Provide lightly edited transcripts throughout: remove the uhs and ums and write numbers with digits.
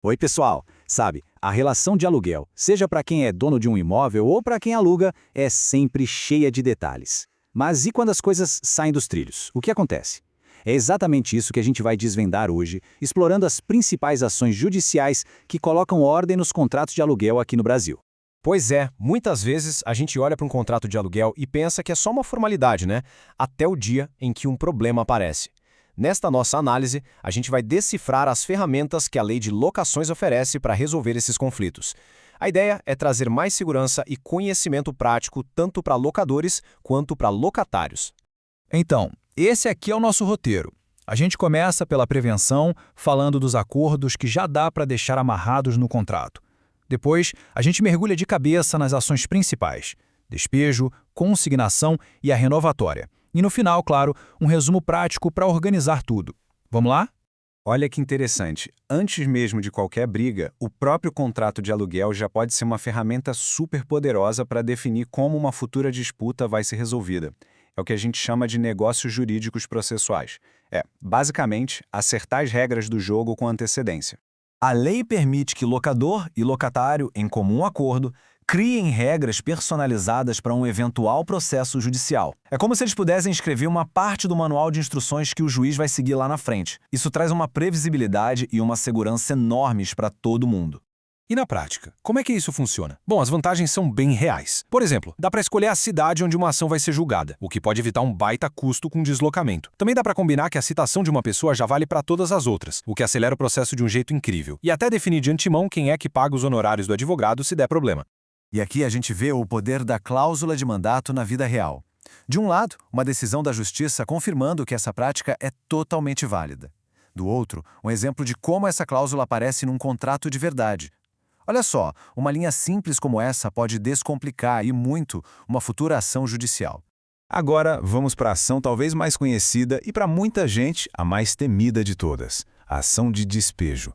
Oi, pessoal. Sabe, a relação de aluguel, seja para quem é dono de um imóvel ou para quem aluga, é sempre cheia de detalhes. Mas e quando as coisas saem dos trilhos? O que acontece? É exatamente isso que a gente vai desvendar hoje, explorando as principais ações judiciais que colocam ordem nos contratos de aluguel aqui no Brasil. Pois é, muitas vezes a gente olha para um contrato de aluguel e pensa que é só uma formalidade, né? Até o dia em que um problema aparece. Nesta nossa análise, a gente vai decifrar as ferramentas que a lei de locações oferece para resolver esses conflitos. A ideia é trazer mais segurança e conhecimento prático tanto para locadores quanto para locatários. Então, esse aqui é o nosso roteiro. A gente começa pela prevenção, falando dos acordos que já dá para deixar amarrados no contrato. Depois, a gente mergulha de cabeça nas ações principais: despejo, consignação e a renovatória. E no final, claro, um resumo prático para organizar tudo. Vamos lá? Olha que interessante. Antes mesmo de qualquer briga, o próprio contrato de aluguel já pode ser uma ferramenta super poderosa para definir como uma futura disputa vai ser resolvida. É o que a gente chama de negócios jurídicos processuais. Basicamente, acertar as regras do jogo com antecedência. A lei permite que locador e locatário, em comum acordo, criem regras personalizadas para um eventual processo judicial. É como se eles pudessem escrever uma parte do manual de instruções que o juiz vai seguir lá na frente. Isso traz uma previsibilidade e uma segurança enormes para todo mundo. E na prática, como é que isso funciona? Bom, as vantagens são bem reais. Por exemplo, dá para escolher a cidade onde uma ação vai ser julgada, o que pode evitar um baita custo com deslocamento. Também dá para combinar que a citação de uma pessoa já vale para todas as outras, o que acelera o processo de um jeito incrível. E até definir de antemão quem é que paga os honorários do advogado se der problema. E aqui a gente vê o poder da cláusula de mandato na vida real. De um lado, uma decisão da justiça confirmando que essa prática é totalmente válida. Do outro, um exemplo de como essa cláusula aparece num contrato de verdade. Olha só, uma linha simples como essa pode descomplicar e muito uma futura ação judicial. Agora, vamos para a ação talvez mais conhecida e para muita gente a mais temida de todas, a ação de despejo.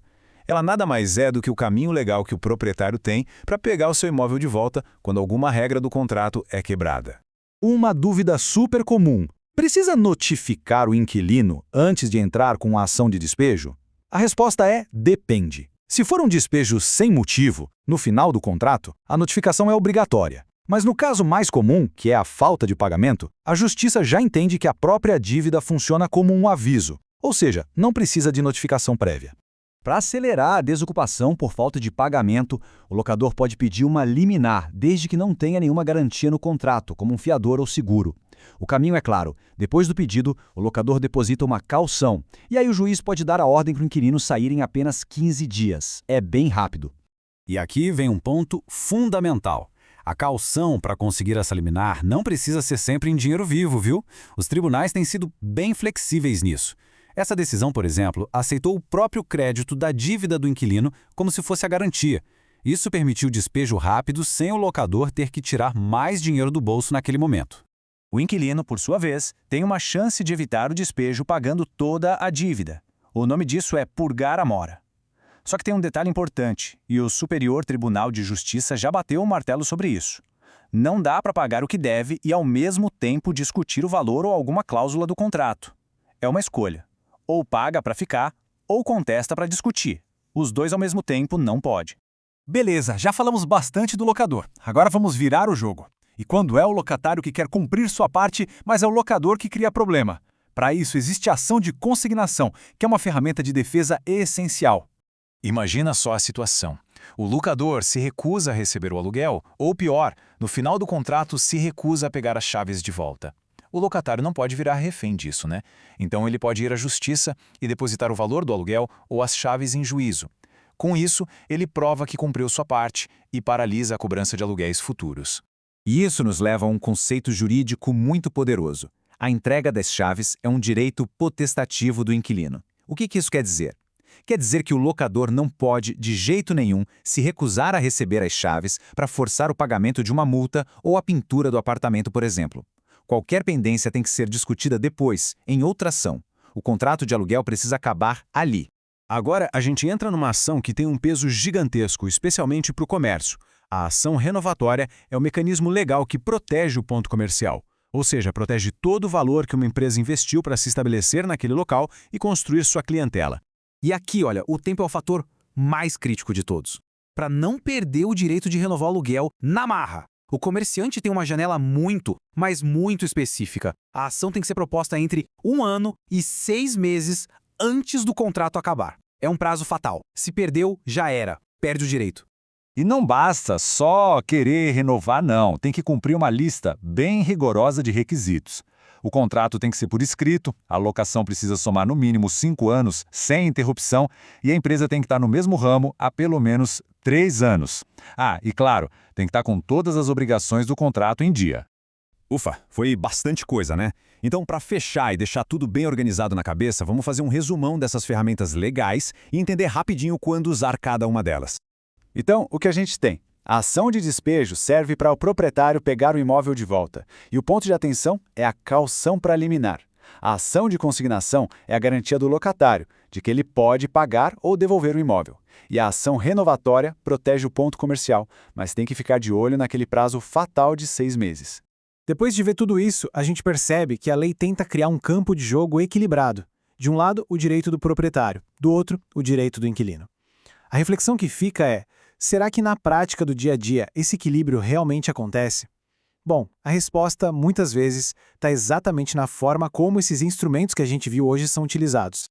Ela nada mais é do que o caminho legal que o proprietário tem para pegar o seu imóvel de volta quando alguma regra do contrato é quebrada. Uma dúvida super comum. Precisa notificar o inquilino antes de entrar com a ação de despejo? A resposta é depende. Se for um despejo sem motivo, no final do contrato, a notificação é obrigatória. Mas no caso mais comum, que é a falta de pagamento, a Justiça já entende que a própria dívida funciona como um aviso, ou seja, não precisa de notificação prévia. Para acelerar a desocupação por falta de pagamento, o locador pode pedir uma liminar, desde que não tenha nenhuma garantia no contrato, como um fiador ou seguro. O caminho é claro: depois do pedido, o locador deposita uma caução, e aí o juiz pode dar a ordem para o inquilino sair em apenas 15 dias. É bem rápido. E aqui vem um ponto fundamental. A caução para conseguir essa liminar não precisa ser sempre em dinheiro vivo, viu? Os tribunais têm sido bem flexíveis nisso. Essa decisão, por exemplo, aceitou o próprio crédito da dívida do inquilino como se fosse a garantia. Isso permitiu despejo rápido sem o locador ter que tirar mais dinheiro do bolso naquele momento. O inquilino, por sua vez, tem uma chance de evitar o despejo pagando toda a dívida. O nome disso é purgar a mora. Só que tem um detalhe importante, e o Superior Tribunal de Justiça já bateu o martelo sobre isso. Não dá para pagar o que deve e, ao mesmo tempo, discutir o valor ou alguma cláusula do contrato. É uma escolha. Ou paga para ficar, ou contesta para discutir. Os dois ao mesmo tempo não pode. Beleza, já falamos bastante do locador. Agora vamos virar o jogo. E quando é o locatário que quer cumprir sua parte, mas é o locador que cria problema? Para isso, existe a ação de consignação, que é uma ferramenta de defesa essencial. Imagina só a situação. O locador se recusa a receber o aluguel, ou pior, no final do contrato se recusa a pegar as chaves de volta. O locatário não pode virar refém disso, né? Então ele pode ir à justiça e depositar o valor do aluguel ou as chaves em juízo. Com isso, ele prova que cumpriu sua parte e paralisa a cobrança de aluguéis futuros. E isso nos leva a um conceito jurídico muito poderoso. A entrega das chaves é um direito potestativo do inquilino. O que isso quer dizer? Quer dizer que o locador não pode, de jeito nenhum, se recusar a receber as chaves para forçar o pagamento de uma multa ou a pintura do apartamento, por exemplo. Qualquer pendência tem que ser discutida depois, em outra ação. O contrato de aluguel precisa acabar ali. Agora, a gente entra numa ação que tem um peso gigantesco, especialmente para o comércio. A ação renovatória é o mecanismo legal que protege o ponto comercial, ou seja, protege todo o valor que uma empresa investiu para se estabelecer naquele local e construir sua clientela. E aqui, olha, o tempo é o fator mais crítico de todos. Para não perder o direito de renovar o aluguel na marra, o comerciante tem uma janela muito, mas muito específica. A ação tem que ser proposta entre 1 ano e 6 meses antes do contrato acabar. É um prazo fatal. Se perdeu, já era. Perde o direito. E não basta só querer renovar, não. Tem que cumprir uma lista bem rigorosa de requisitos. O contrato tem que ser por escrito, a locação precisa somar no mínimo 5 anos, sem interrupção, e a empresa tem que estar no mesmo ramo há pelo menos 3 anos. Ah, e claro, tem que estar com todas as obrigações do contrato em dia. Ufa, foi bastante coisa, né? Então, para fechar e deixar tudo bem organizado na cabeça, vamos fazer um resumão dessas ferramentas legais e entender rapidinho quando usar cada uma delas. Então, o que a gente tem? A ação de despejo serve para o proprietário pegar o imóvel de volta, e o ponto de atenção é a caução para liminar. A ação de consignação é a garantia do locatário, de que ele pode pagar ou devolver o imóvel. E a ação renovatória protege o ponto comercial, mas tem que ficar de olho naquele prazo fatal de 6 meses. Depois de ver tudo isso, a gente percebe que a lei tenta criar um campo de jogo equilibrado. De um lado, o direito do proprietário, do outro, o direito do inquilino. A reflexão que fica é: será que na prática do dia a dia esse equilíbrio realmente acontece? Bom, a resposta, muitas vezes, está exatamente na forma como esses instrumentos que a gente viu hoje são utilizados.